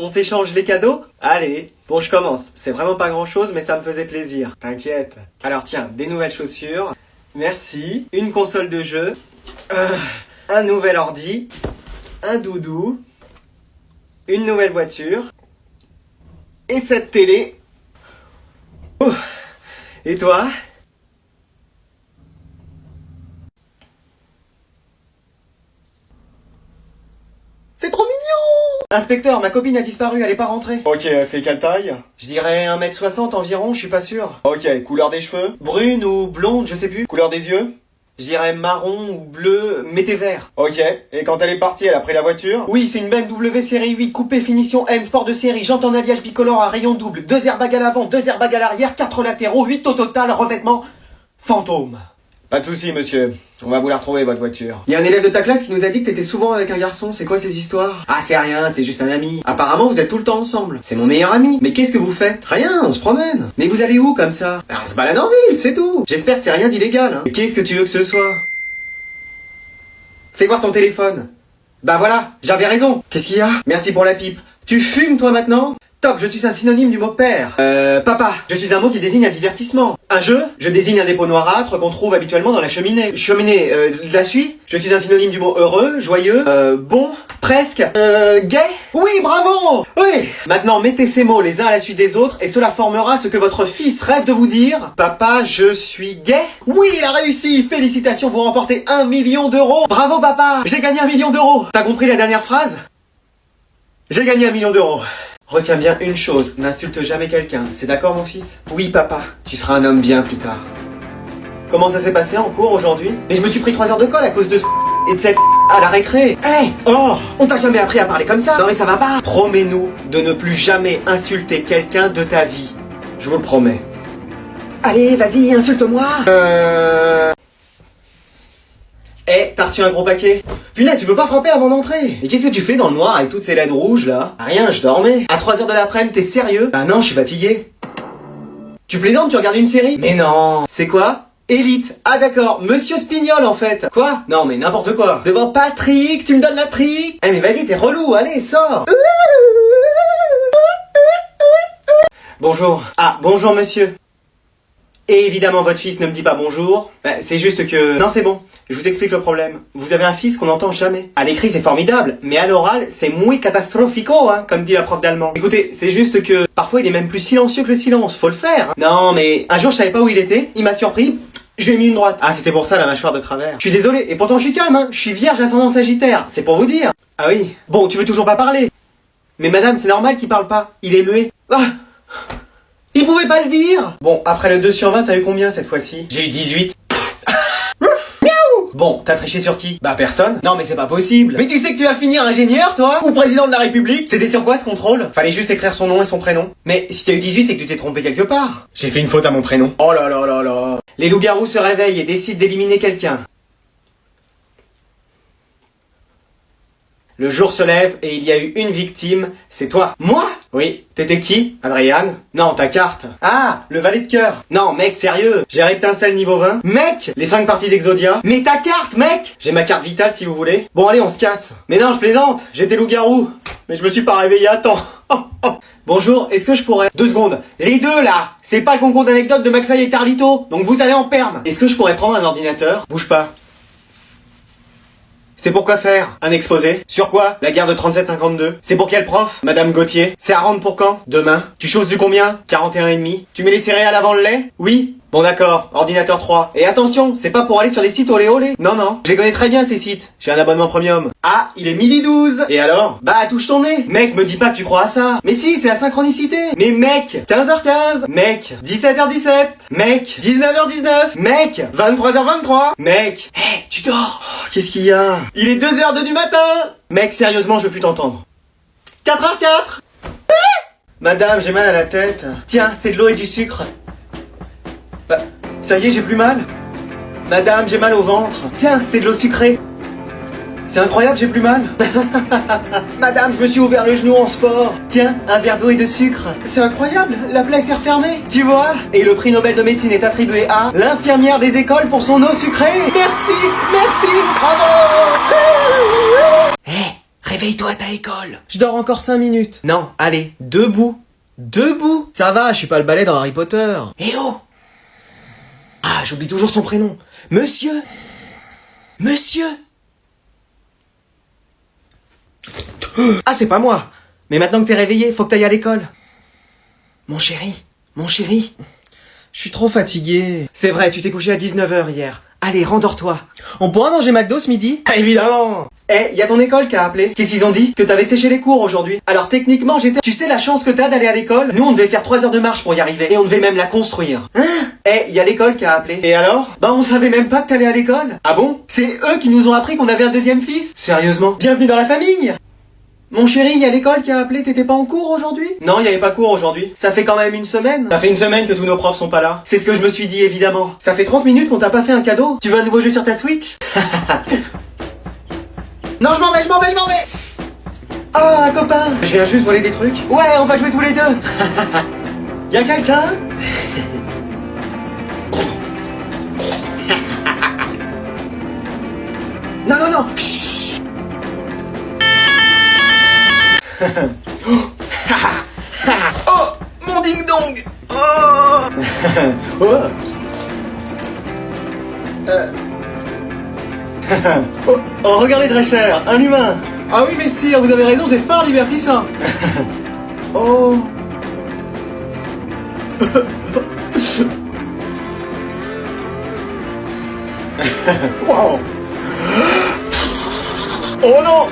On s'échange les cadeaux? Allez. Bon, je commence. C'est vraiment pas grand chose, mais ça me faisait plaisir. T'inquiète. Alors tiens, des nouvelles chaussures. Merci. Une console de jeu. Un nouvel ordi. Un doudou. Une nouvelle voiture. Et cette télé. Ouh. Et toi? C'est trop mignon! Inspecteur, ma copine a disparu, elle est pas rentrée. Ok, elle fait quelle taille? Je dirais 1m60 environ, je suis pas sûr. Ok, couleur des cheveux? Brune ou blonde, je sais plus. Couleur des yeux? Je dirais marron ou bleu, mettez vert. Ok, et quand elle est partie, elle a pris la voiture? Oui, c'est une BMW série 8, coupé finition M, sport de série, jante en alliage bicolore à rayon double, 2 airbags à l'avant, 2 airbags à l'arrière, 4 latéraux, 8 au total, revêtement fantôme. Pas de soucis, monsieur. On va vous la retrouver, votre voiture. Il y a un élève de ta classe qui nous a dit que t'étais souvent avec un garçon. C'est quoi ces histoires? Ah, c'est rien, c'est juste un ami. Apparemment, vous êtes tout le temps ensemble. C'est mon meilleur ami. Mais qu'est-ce que vous faites? Rien, on se promène. Mais vous allez où comme ça? On se balade en ville, c'est tout. J'espère que c'est rien d'illégal, hein. Et qu'est-ce que tu veux que ce soit? Fais voir ton téléphone. Bah voilà, j'avais raison. Qu'est-ce qu'il y a? Merci pour la pipe. Tu fumes, toi, maintenant? Top, je suis un synonyme du mot père. Papa, je suis un mot qui désigne un divertissement. Un jeu, je désigne un dépôt noirâtre qu'on trouve habituellement dans la cheminée. Cheminée, la suie, je suis un synonyme du mot heureux, joyeux, bon, presque, gay. Oui, bravo! Oui! Maintenant, mettez ces mots les uns à la suite des autres et cela formera ce que votre fils rêve de vous dire. Papa, je suis gay. Oui, il a réussi! Félicitations, vous remportez 1 million d'euros. Bravo, papa! J'ai gagné 1 million d'euros. T'as compris la dernière phrase? J'ai gagné 1 million d'euros. Retiens bien une chose, n'insulte jamais quelqu'un. C'est d'accord, mon fils? Oui, papa. Tu seras un homme bien plus tard. Comment ça s'est passé en cours aujourd'hui? Mais je me suis pris 3 heures de colle à cause de et de cette à la récré. Hey! Oh! On t'a jamais appris à parler comme ça? Non mais ça va pas! Promets-nous de ne plus jamais insulter quelqu'un de ta vie. Je vous le promets. Allez, vas-y, insulte-moi! Eh, t'as reçu un gros paquet? Punaise, tu peux pas frapper avant d'entrer. Et qu'est-ce que tu fais dans le noir avec toutes ces LED rouges là? Rien, je dormais. À 3 heures de l'après-midi, t'es sérieux? Ah non, je suis fatigué. Tu plaisantes, tu regardes une série? Mais non. C'est quoi? Élite. Ah d'accord, Monsieur Spignol en fait. Quoi? Non mais n'importe quoi. Devant Patrick, tu me donnes la trique? Eh mais vas-y, t'es relou, allez, sors. Bonjour. Ah, bonjour monsieur. Et évidemment, votre fils ne me dit pas bonjour. C'est juste que... Non, c'est bon. Je vous explique le problème. Vous avez un fils qu'on n'entend jamais. À l'écrit, c'est formidable. Mais à l'oral, c'est muy catastrophico, hein, comme dit la prof d'allemand. Écoutez, c'est juste que... Parfois, il est même plus silencieux que le silence. Faut le faire. Hein. Non, mais... Un jour, je savais pas où il était. Il m'a surpris. Je lui ai mis une droite. Ah, c'était pour ça, la mâchoire de travers. Je suis désolé. Et pourtant, je suis calme, hein. Je suis vierge ascendant sagittaire. C'est pour vous dire. Ah oui. Bon, tu veux toujours pas parler. Mais madame, c'est normal qu'il parle pas. Il est muet. Ah! Il pouvait pas le dire. Bon, après le 2 sur 20, t'as eu combien cette fois-ci? J'ai eu 18. Bon, t'as triché sur qui? Bah personne. Non mais c'est pas possible. Mais tu sais que tu vas finir ingénieur toi? Ou président de la République? C'était sur quoi ce contrôle? Fallait juste écrire son nom et son prénom. Mais si t'as eu 18, c'est que tu t'es trompé quelque part. J'ai fait une faute à mon prénom. Oh là là là là. Les loups-garous se réveillent et décident d'éliminer quelqu'un. Le jour se lève et il y a eu une victime, c'est toi. Moi? Oui. T'étais qui? Adriane? Non, ta carte. Ah, le valet de cœur. Non, mec, sérieux. J'ai Rectincelle niveau 20. Mec, les 5 parties d'Exodia. Mais ta carte, mec! J'ai ma carte vitale si vous voulez. Bon, allez, on se casse. Mais non, je plaisante. J'étais loup-garou. Mais je me suis pas réveillé à temps. Bonjour, est-ce que je pourrais... 2 secondes. Les deux, là! C'est pas le concours d'anecdotes de McFly et Carlito. Donc vous allez en perme. Est-ce que je pourrais prendre un ordinateur? Bouge pas. C'est pour quoi faire? Un exposé? Sur quoi? La guerre de 37-52. C'est pour quel prof? Madame Gauthier. C'est à rendre pour quand? Demain. Tu choses du combien? 41,5. Tu mets les céréales avant le lait? Oui. Bon d'accord, ordinateur 3. Et attention, c'est pas pour aller sur des sites olé olé. Non, non, je les connais très bien ces sites. J'ai un abonnement premium. Ah, il est midi 12. Et alors? Bah, touche ton nez. Mec, me dis pas que tu crois à ça. Mais si, c'est la synchronicité. Mais mec, 15h15. Mec, 17h17. Mec, 19h19. Mec, 23h23. Mec, hé, tu dors. Oh, qu'est-ce qu'il y a? Il est 2h02 du matin. Mec, sérieusement, je veux plus t'entendre. 4h04. Madame, j'ai mal à la tête. Tiens, c'est de l'eau et du sucre. Bah, ça y est, j'ai plus mal. Madame, j'ai mal au ventre. Tiens, c'est de l'eau sucrée. C'est incroyable, j'ai plus mal. Madame, je me suis ouvert le genou en sport. Tiens, un verre d'eau et de sucre. C'est incroyable, la plaie s'est refermée. Tu vois? Et le prix Nobel de médecine est attribué à l'infirmière des écoles pour son eau sucrée. Merci, merci, bravo. Hé, Réveille-toi, t'as école. Je dors encore 5 minutes. Non, allez, debout. Debout. Ça va, je suis pas le balai dans Harry Potter. Eh oh. Ah, j'oublie toujours son prénom. Monsieur. Monsieur. Ah, c'est pas moi. Mais maintenant que t'es réveillé, faut que t'ailles à l'école. Mon chéri. Mon chéri. Je suis trop fatigué. C'est vrai, tu t'es couché à 19h hier. Allez, rendors-toi. On pourra manger McDo ce midi? Ah, évidemment. Eh, y a ton école qui a appelé. Qu'est-ce qu'ils ont dit? Que t'avais séché les cours aujourd'hui. Alors techniquement, j'étais... Tu sais la chance que t'as d'aller à l'école? Nous, on devait faire 3 heures de marche pour y arriver. Et on devait même la construire. Hein? Eh, y a l'école qui a appelé. Et alors? Bah, on savait même pas que t'allais à l'école. Ah bon? C'est eux qui nous ont appris qu'on avait un deuxième fils? Sérieusement? Bienvenue dans la famille. Mon chéri, y a l'école qui a appelé, t'étais pas en cours aujourd'hui? Non, y avait pas cours aujourd'hui. Ça fait quand même une semaine. Ça fait une semaine que tous nos profs sont pas là. C'est ce que je me suis dit, évidemment. Ça fait 30 minutes qu'on t'a pas fait un cadeau. Tu veux un nouveau jeu sur ta Switch? Non, je m'en vais. Ah, un copain. Je viens juste voler des trucs. Ouais, on va jouer tous les deux. Y a quelqu'un? Non. Chut. Oh, mon ding-dong. Oh. Oh, regardez Drescher, un humain. Ah oui, messire, vous avez raison, c'est fort divertissant. Oh. Wow. Oh non.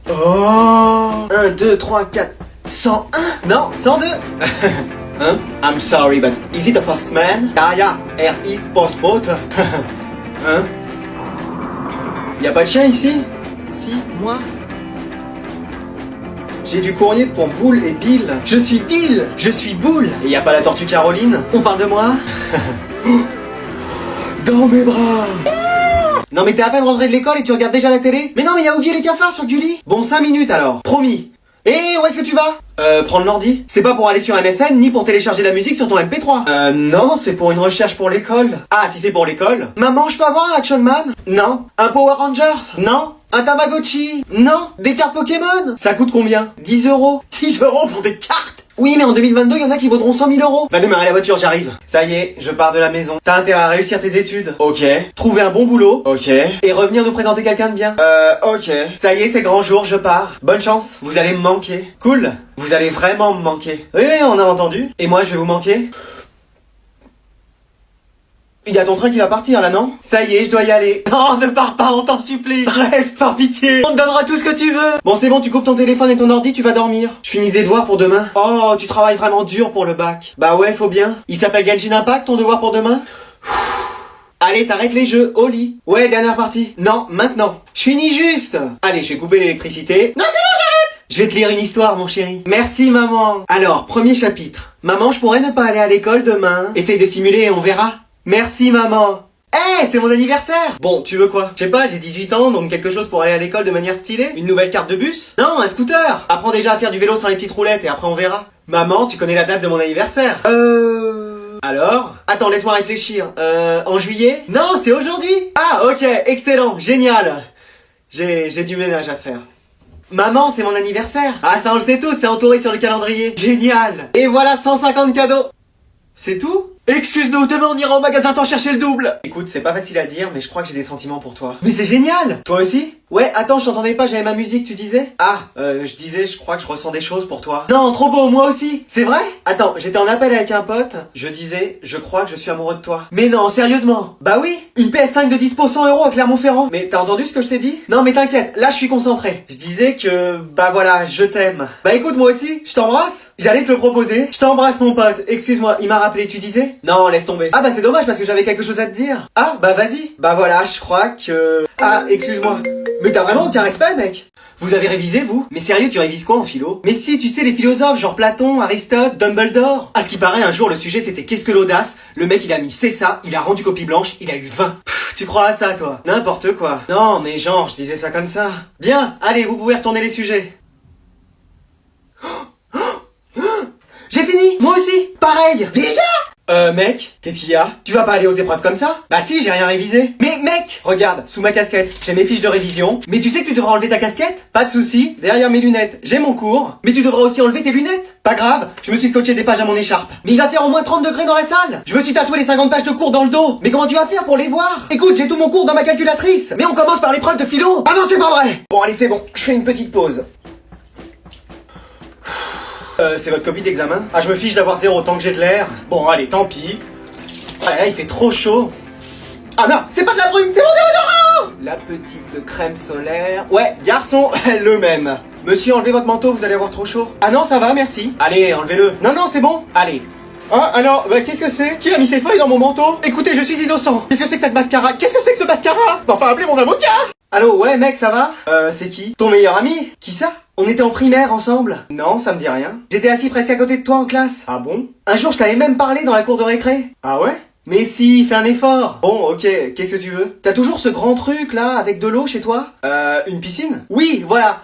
Oh. 1, 2, 3, 4, 101. Non, 102. Hein? I'm sorry, but is it a postman? Ja, is postbote. Hein? Y a pas de chien ici? Si, moi. J'ai du courrier pour Boule et Bill. Je suis Bill. Je suis Boule. Et y a pas la tortue Caroline? On parle de moi? Dans mes bras. Non mais t'es à peine rentré de l'école et tu regardes déjà la télé? Mais non mais y'a Oogie et les cafards sur Gulli. Bon 5 minutes alors, promis. Et où est-ce que tu vas? Prendre l'ordi. C'est pas pour aller sur MSN ni pour télécharger la musique sur ton MP3. Non, c'est pour une recherche pour l'école. Ah, si c'est pour l'école. Maman, je peux avoir un Action Man? Non. Un Power Rangers? Non. Un Tamagotchi? Non. Des cartes Pokémon? Ça coûte combien? 10 euros. 10 euros pour des cartes? Oui, mais en 2022, il y en a qui vaudront 100 000 euros. Va démarrer la voiture, j'arrive. Ça y est, je pars de la maison. T'as intérêt à réussir tes études. Ok. Trouver un bon boulot. Ok. Et revenir nous présenter quelqu'un de bien. Ok. Ça y est, c'est grand jour, je pars. Bonne chance. Vous allez me manquer. Cool. Vous allez vraiment me manquer. Oui, on a entendu. Et moi, je vais vous manquer. Il y a ton train qui va partir là, non? Ça y est, je dois y aller. Non, ne pars pas, on t'en supplie. Reste, par pitié. On te donnera tout ce que tu veux. Bon, c'est bon, tu coupes ton téléphone et ton ordi, tu vas dormir. Je finis des devoirs pour demain. Oh, tu travailles vraiment dur pour le bac. Bah ouais, faut bien. Il s'appelle Genshin Impact, ton devoir pour demain? Allez, t'arrêtes les jeux, au lit. Ouais, dernière partie. Non, maintenant. Je finis juste. Allez, je vais couper l'électricité. Non, c'est bon, j'arrête. Je vais te lire une histoire, mon chéri. Merci, maman. Alors, premier chapitre. Maman, je pourrais ne pas aller à l'école demain. Essaye de simuler et on verra. Merci maman. Eh, c'est mon anniversaire. Bon, tu veux quoi? Je sais pas, j'ai 18 ans, donc quelque chose pour aller à l'école de manière stylée? Une nouvelle carte de bus? Non, un scooter. Apprends déjà à faire du vélo sans les petites roulettes et après on verra. Maman, tu connais la date de mon anniversaire? Alors? Attends, laisse-moi réfléchir. En juillet? Non, c'est aujourd'hui. Ah, ok, excellent, génial. J'ai du ménage à faire. Maman, c'est mon anniversaire. Ah, ça on le sait tous, c'est entouré sur le calendrier. Génial. Et voilà 150 cadeaux. C'est tout? Excuse-nous, demain on ira au magasin t'en chercher le double. Écoute, c'est pas facile à dire, mais je crois que j'ai des sentiments pour toi. Mais c'est génial. Toi aussi? Ouais, attends, je t'entendais pas, j'avais ma musique, tu disais? Ah, je disais, je crois que je ressens des choses pour toi. Non, trop beau, moi aussi. C'est vrai? Attends, j'étais en appel avec un pote, je disais, je crois que je suis amoureux de toi. Mais non, sérieusement? Bah oui, une PS5 de dispo 100 € à Clermont-Ferrand. Mais t'as entendu ce que je t'ai dit? Non, mais t'inquiète, là je suis concentré. Je disais que, bah voilà, je t'aime. Bah écoute, moi aussi, je t'embrasse. J'allais te le proposer. Je t'embrasse mon pote, excuse-moi, il m'a rappelé, tu disais? Non, laisse tomber. Ah bah c'est dommage parce que j'avais quelque chose à te dire. Ah, bah vas-y. Bah voilà, je crois que... Ah, excuse-moi. Mais t'as vraiment aucun respect, mec. Vous avez révisé, vous? Mais sérieux, tu révises quoi en philo? Mais si, tu sais, les philosophes, genre Platon, Aristote, Dumbledore. À ce qui paraît, un jour, le sujet, c'était qu'est-ce que l'audace? Le mec, il a mis c'est ça, il a rendu copie blanche, il a eu 20. Pff, tu crois à ça, toi? N'importe quoi. Non, mais genre, je disais ça comme ça. Bien, allez, vous pouvez retourner les sujets. J'ai fini, moi aussi, pareil. Déjà? Mec, qu'est-ce qu'il y a? Tu vas pas aller aux épreuves comme ça? Bah si, j'ai rien révisé. Mais mec, regarde, sous ma casquette, j'ai mes fiches de révision. Mais tu sais que tu devras enlever ta casquette? Pas de souci, derrière mes lunettes, j'ai mon cours. Mais tu devras aussi enlever tes lunettes. Pas grave, je me suis scotché des pages à mon écharpe. Mais il va faire au moins 30 degrés dans la salle. Je me suis tatoué les 50 pages de cours dans le dos. Mais comment tu vas faire pour les voir? Écoute, j'ai tout mon cours dans ma calculatrice. Mais on commence par l'épreuve de philo. Ah non, c'est pas vrai. Bon, allez, c'est bon, je fais une petite pause. C'est votre copie d'examen? Ah, je me fiche d'avoir 0 tant que j'ai de l'air. Bon, allez, tant pis. Ah là, il fait trop chaud. Ah non, c'est pas de la brume, c'est mon déodorant! La petite crème solaire. Ouais, garçon, le même. Monsieur, enlevez votre manteau, vous allez avoir trop chaud. Ah non, ça va, merci. Allez, enlevez-le. Non, non, c'est bon. Allez. Ah, alors, bah, qu'est-ce que c'est? Qui a mis ses feuilles dans mon manteau? Écoutez, je suis innocent. Qu'est-ce que c'est que cette mascara? Qu'est-ce que c'est que ce mascara? Enfin, appelez mon avocat! Allô, ouais, mec, ça va? C'est qui? Ton meilleur ami? Qui ça? On était en primaire ensemble? Non, ça me dit rien. J'étais assis presque à côté de toi en classe. Ah bon? Un jour, je t'avais même parlé dans la cour de récré. Ah ouais? Mais si, fais un effort. Bon, ok, qu'est-ce que tu veux? T'as toujours ce grand truc là, avec de l'eau chez toi? Une piscine? Oui, voilà.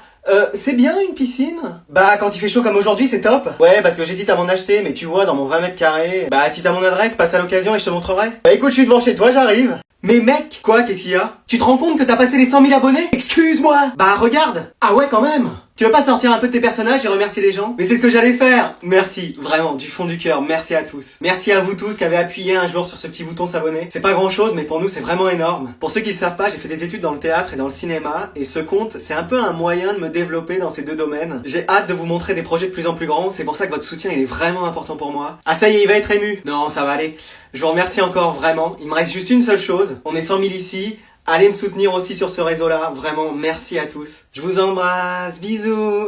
C'est bien une piscine? Bah, quand il fait chaud comme aujourd'hui, c'est top. Ouais, parce que j'hésite à m'en acheter, mais tu vois, dans mon 20 mètres carrés. Bah, si t'as mon adresse, passe à l'occasion et je te montrerai. Bah écoute, je suis devant chez toi, j'arrive. Mais mec, quoi, qu'est-ce qu'il y a? Tu te rends compte que t'as passé les 100 000 abonnés? Excuse-moi. Bah regarde. Ah ouais, quand même. Tu veux pas sortir un peu de tes personnages et remercier les gens? Mais c'est ce que j'allais faire. Merci, vraiment, du fond du cœur, merci à tous. Merci à vous tous qui avez appuyé un jour sur ce petit bouton s'abonner. C'est pas grand chose, mais pour nous c'est vraiment énorme. Pour ceux qui le savent pas, j'ai fait des études dans le théâtre et dans le cinéma, et ce compte, c'est un peu un moyen de me développer dans ces deux domaines. J'ai hâte de vous montrer des projets de plus en plus grands, c'est pour ça que votre soutien il est vraiment important pour moi. Ah ça y est, il va être ému. Non, ça va aller. Je vous remercie encore vraiment. Il me reste juste une seule chose. On est 100 000 ici. Allez me soutenir aussi sur ce réseau-là. Vraiment, merci à tous. Je vous embrasse. Bisous.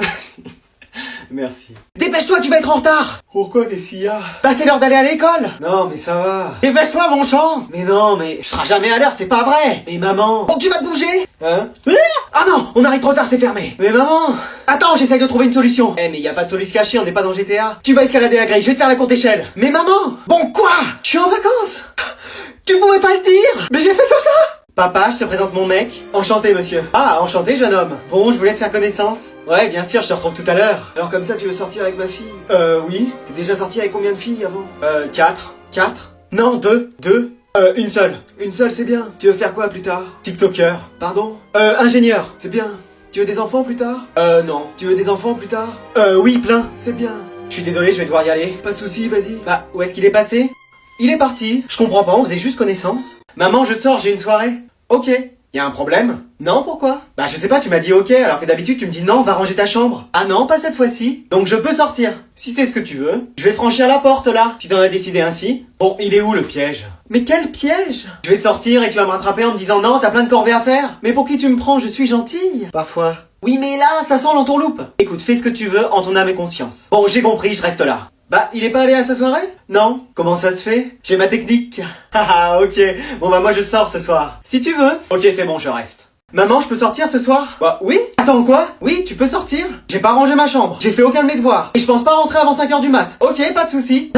Merci. Dépêche-toi, tu vas être en retard. Pourquoi, qu'est-ce qu'il y a? Bah c'est l'heure d'aller à l'école. Non, mais ça va. Dépêche-toi, mon champ. Mais non, mais je serai jamais à l'heure, c'est pas vrai. Mais maman. Bon, tu vas te bouger? Hein? Ah non, on arrive trop tard, c'est fermé. Mais maman. Attends, j'essaye de trouver une solution. Eh mais y a pas de solution cachée, on n'est pas dans GTA. Tu vas escalader la grille, je vais te faire la courte échelle. Mais maman. Bon quoi? Je suis en vacances. Tu pouvais pas le dire? Mais j'ai fait que ça. Papa, je te présente mon mec. Enchanté, monsieur. Ah, enchanté, jeune homme. Bon, je vous laisse faire connaissance. Ouais, bien sûr, je te retrouve tout à l'heure. Alors comme ça, tu veux sortir avec ma fille? Oui. T'es déjà sorti avec combien de filles avant? 4. 4? Non, 2. 2. Une seule. Une seule, c'est bien. Tu veux faire quoi plus tard? TikToker. Pardon? Ingénieur. C'est bien. Tu veux des enfants plus tard? Non. Tu veux des enfants plus tard? Oui, plein. C'est bien. Je suis désolé, je vais devoir y aller. Pas de soucis, vas-y. Bah, où est-ce qu'il est passé? Il est parti. Je comprends pas, on faisait juste connaissance. Maman, je sors, j'ai une soirée. Ok. Y a un problème? Non, pourquoi? Bah je sais pas, tu m'as dit ok, alors que d'habitude tu me dis non, va ranger ta chambre. Ah non, pas cette fois-ci. Donc je peux sortir. Si c'est ce que tu veux. Je vais franchir la porte là, si t'en as décidé ainsi. Bon, il est où le piège? Mais quel piège? Je vais sortir et tu vas me rattraper en me disant non, t'as plein de corvées à faire. Mais pour qui tu me prends? Je suis gentille. Parfois. Oui mais là, ça sent l'entourloupe. Écoute, fais ce que tu veux en ton âme et conscience. Bon, j'ai compris, je reste là. Bah, il est pas allé à sa soirée? Non. Comment ça se fait? J'ai ma technique. Haha, ok. Bon bah moi je sors ce soir. Si tu veux. Ok, c'est bon, je reste. Maman, je peux sortir ce soir? Bah oui. Attends quoi? Oui, tu peux sortir. J'ai pas rangé ma chambre. J'ai fait aucun de mes devoirs. Et je pense pas rentrer avant 5h du mat. Ok, pas de soucis.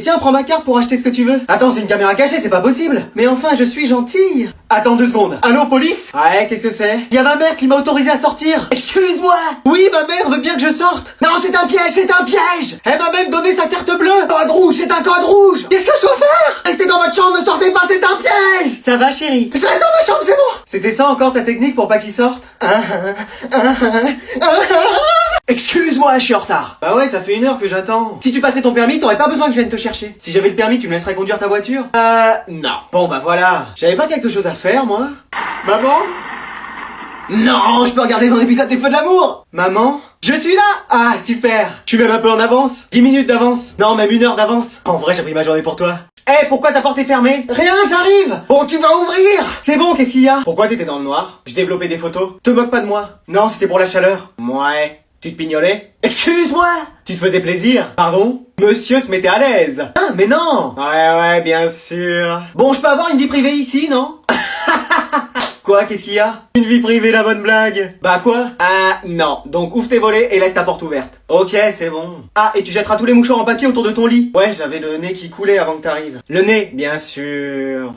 Tiens, prends ma carte pour acheter ce que tu veux. Attends, c'est une caméra cachée, c'est pas possible. Mais enfin, je suis gentille. Attends 2 secondes. Allô, police? Ouais, qu'est-ce que c'est? Y a ma mère qui m'a autorisé à sortir. Excuse-moi. Oui, ma mère veut bien que je sorte. Non, c'est un piège, c'est un piège. Elle m'a même donné sa carte bleue. Code rouge, c'est un code rouge. Qu'est-ce que je dois faire? Restez dans votre chambre, ne sortez pas, c'est un piège. Ça va, chérie? Je reste dans ma chambre, c'est bon. C'était ça encore ta technique pour pas qu'il sorte? Excuse-moi, je suis en retard. Bah ouais, ça fait 1 heure que j'attends. Si tu passais ton permis, t'aurais pas besoin que je vienne te chercher. Si j'avais le permis, tu me laisserais conduire ta voiture? Non. Bon bah voilà. J'avais pas quelque chose à faire, moi? Maman? Non, je peux regarder mon épisode des Feux de l'amour. Maman? Je suis là. Ah, super. Je suis même un peu en avance. 10 minutes d'avance. Non, même 1 heure d'avance. En vrai, j'ai pris ma journée pour toi. Eh, pourquoi ta porte est fermée? Rien, j'arrive. Bon, tu vas ouvrir. C'est bon, qu'est-ce qu'il y a? Pourquoi t'étais dans le noir? J'ai développé des photos. Te moque pas de moi. Non, c'était pour la chaleur. Ouais. Tu te pignolais? Excuse-moi. Tu te faisais plaisir? Pardon? Monsieur se mettait à l'aise. Ah, mais non. Ouais, bien sûr. Bon, je peux avoir une vie privée ici, non? Quoi, qu'est-ce qu'il y a? Une vie privée, la bonne blague. Bah quoi? Ah, non. Donc ouvre tes volets et laisse ta porte ouverte. Ok, c'est bon. Ah, et tu jetteras tous les mouchoirs en papier autour de ton lit. Ouais, j'avais le nez qui coulait avant que t'arrives. Le nez, bien sûr.